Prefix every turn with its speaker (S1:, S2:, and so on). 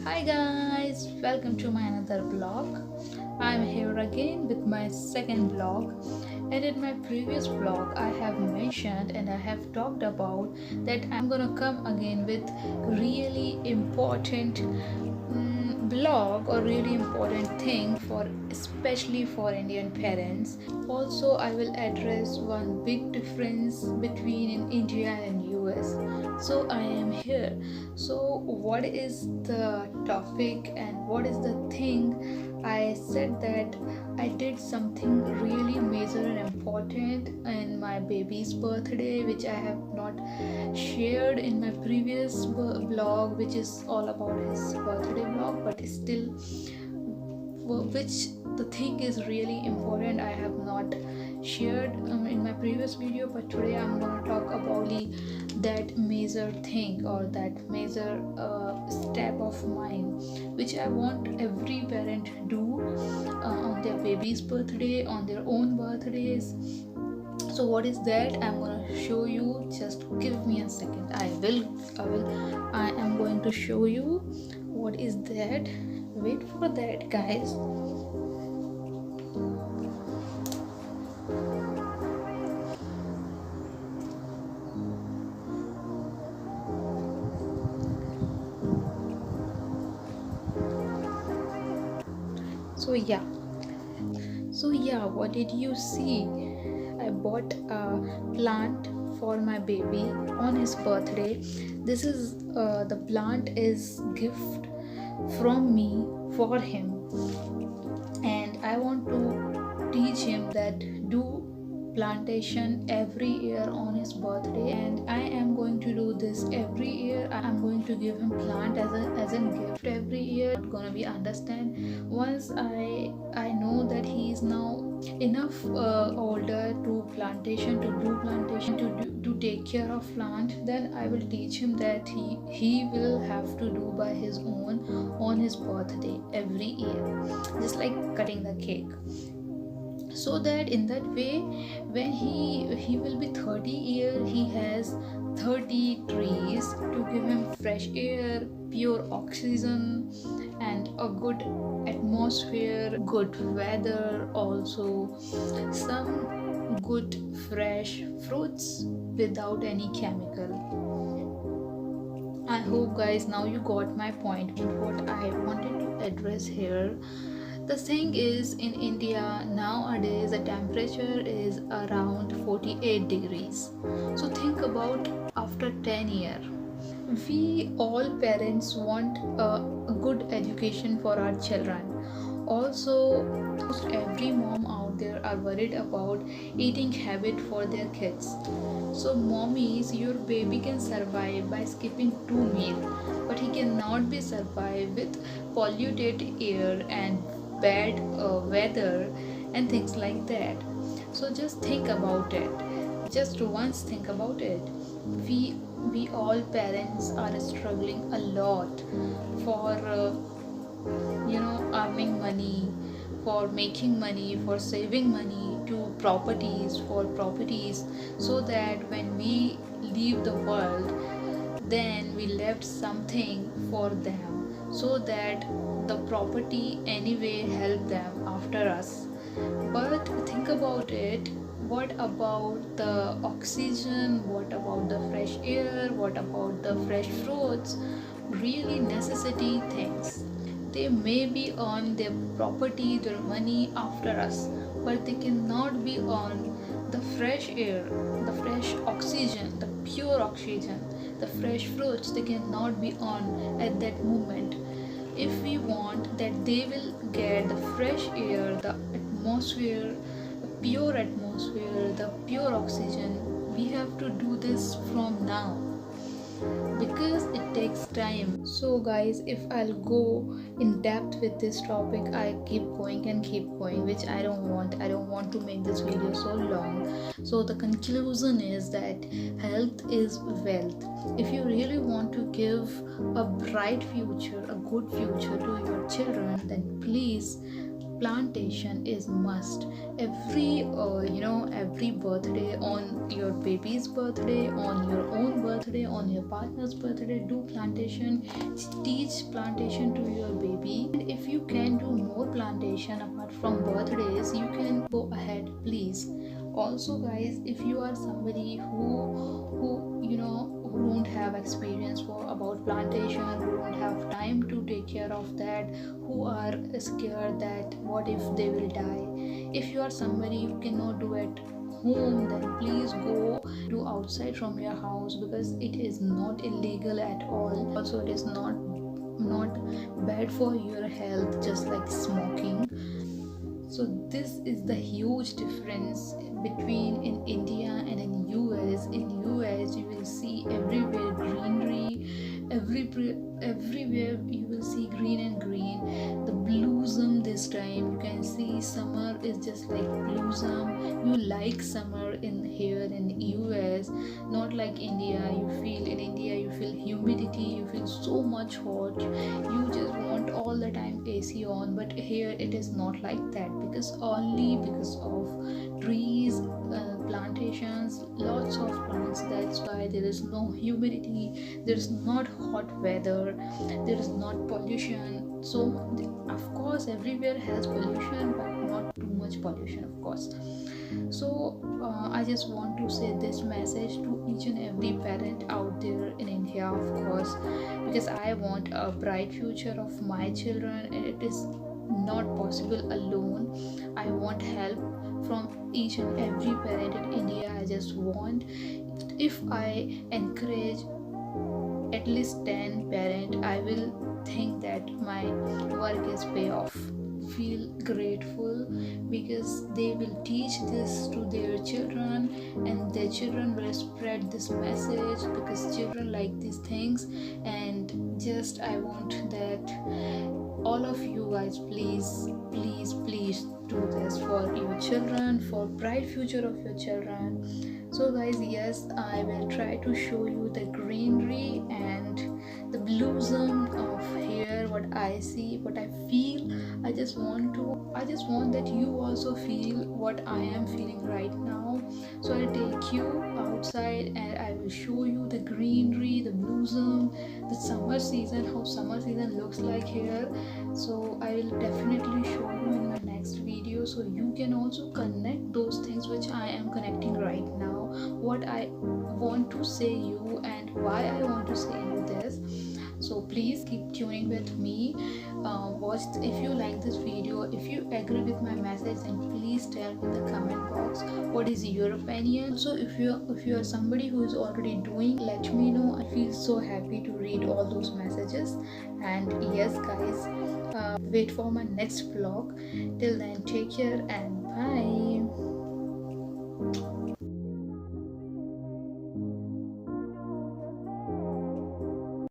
S1: Hi guys, welcome to my another vlog. I'm here again with my second vlog. And in my previous vlog, I have mentioned and I have talked about that I'm gonna come again with really important blog or really important thing for especially for Indian parents. Also, I will address one big difference between in India and US. So I am here. So what is the topic and what is the thing? I said that I did something really major and important in my baby's birthday, which I have not shared in my previous blog, which is all about his birthday blog, but still, which the thing is really important. I have not shared in my previous video, but today I'm gonna talk about that major thing or that major step of mine, which I want every parent to do on their baby's birthday, on their own birthdays. So what is that? I'm gonna show you. Just give me a second. I am going to show you what is that. Wait for that, guys. So yeah, what did you see? I bought a plant for my baby on his birthday. This is the plant is gift from me for him, and I want to teach him that do plantation every year on his birthday, and I am going to do this every year. I am going to give him plant as a gift every year. Not gonna be understand once I know that he is now enough older to plantation to do plantation to take care of plant, then I will teach him that he will have to do by his own on his birthday every year, just like cutting the cake. So that in that way, when he will be 30 years, he has 30 trees to give him fresh air, pure oxygen, and a good atmosphere, good weather, also some good fresh fruits without any chemical. I hope guys now you got my point. What I wanted to address here, the thing is, in India nowadays the temperature is around 48 degrees. So think about after 10 years. We all parents want a good education for our children. Also, almost every mom out there are worried about eating habit for their kids. So mommies, your baby can survive by skipping 2 meals, but he cannot be survived with polluted air and bad weather and things like that. So just think about it. Just once think about it. We all parents are struggling a lot for earning money, for making money, for saving money to properties, for properties, so that when we leave the world, then we left something for them, so that the property anyway help them after us. But think about it, what about the oxygen, what about the fresh air, what about the fresh fruits, really necessity things. They may be on their property, their money after us, but they cannot be on the fresh air, the fresh oxygen, the pure oxygen, the fresh fruits. They cannot be on at that moment. If we want that they will get the fresh air, the atmosphere, the pure atmosphere, the pure oxygen, we have to do this from now, because it takes time. So guys, if I'll go in depth with this topic, I keep going and keep going, which I don't want to make this video so long. So the conclusion is that health is wealth. If you really want to give a bright future, a good future to your children, then please plantation is must. Every birthday, on your baby's birthday, on your own birthday, on your partner's birthday, do plantation. Teach plantation to your baby. And if you can do more plantation apart from birthdays, you can go ahead, please. Also guys, if you are somebody who don't have experience for about plantation, who don't have time to take care of that, who are scared that what if they will die, if you are somebody who cannot do at home, then please go do outside from your house, because it is not illegal at all. Also it is not bad for your health, just like smoking. So this is the huge difference between in India and in US. In US you will see everywhere greenery, everywhere you will see green and green. The bluesome this time you can see summer is just like bluesome. You like summer in here in US, not like India. You feel in India you feel humidity, you feel so much hot, you just want all the time AC on. But here it is not like that, only because of trees, plantations, lots of plants. That's why there is no humidity, there is not hot weather, there is not pollution. So of course everywhere has pollution, but not too much pollution, of course. So I just want to say this message to each and every parent out there in India, of course, because I want a bright future of my children, and it is not possible alone. I want help from each and every parent in India. I just want, if I encourage at least 10 parent, I will think that my work is pay off. Feel grateful, because they will teach this to their children, and their children will spread this message, because children like these things. And just I want that all of you guys, please do this for your children, for bright future of your children. So guys, yes, I will try to show you the greenery and the bluesome of here, what I see, what I feel. I just want that you also feel what I am feeling right now. So I'll take you outside and I will show you the greenery, the bluesome, the summer season, how summer season looks like here. So I will definitely show you in my next video, so you can also connect those things which I am connecting right now, what I want to say you and why I want to say you this. So please keep tuning with me. Watch, if you like this video, if you agree with my message, then please tell me in the comment box what is your opinion. So if you are somebody who is already doing, let me know. I feel so happy to read all those messages. And yes guys, wait for my next vlog. Till then, take care and bye.